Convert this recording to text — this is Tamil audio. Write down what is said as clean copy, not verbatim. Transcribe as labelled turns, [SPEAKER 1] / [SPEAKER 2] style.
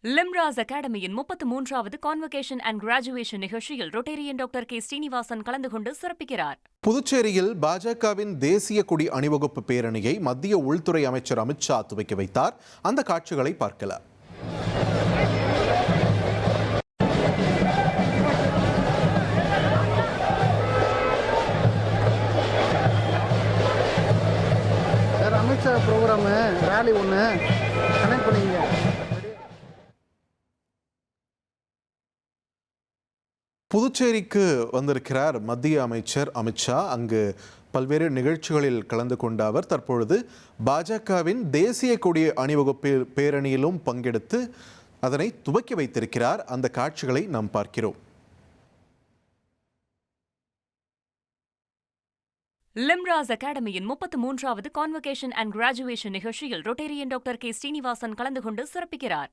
[SPEAKER 1] லிம்ராஸ் அகாடமியின் 33வது கான்வகேஷன் அண்ட் கிராஜுவேஷன் நிகழ்ச்சியில் ரொட்டேரியன் டாக்டர் கே ஸ்ரீனிவாசன் கலந்து கொண்டு சிறப்பிக்கிறார்.
[SPEAKER 2] புதுச்சேரியில் பாஜகவின் தேசிய கொடி அணிவகுப்பு பேரணியை மத்திய உள்துறை அமைச்சர் அமித்ஷா துவக்கி வைத்தார். அந்த காட்சிகளை பார்க்கலாம்.
[SPEAKER 3] அமித்ஷா ப்ரோக்ராமு ரேலி ஒன்று கனெக்ட் பண்ணிங்க.
[SPEAKER 2] புதுச்சேரிக்கு வந்திருக்கிறார் மத்திய அமைச்சர் அமித்ஷா. அங்கு பல்வேறு நிகழ்ச்சிகளில் கலந்து கொண்ட அவர் தற்பொழுது பாஜகவின் தேசிய கொடி அணிவகுப்பு பேரணியிலும் பங்கெடுத்து அதனை துவக்கி வைத்திருக்கிறார். அந்த காட்சிகளை நாம் பார்க்கிறோம்.
[SPEAKER 1] லிம்ராஸ் அகாடமியின் 33வது கான்வகேஷன் அண்ட் கிராஜுவேஷன் நிகழ்ச்சியில் ரொட்டேரியன் டாக்டர் கே ஸ்ரீனிவாசன் கலந்து கொண்டு சிறப்பிக்கிறார்.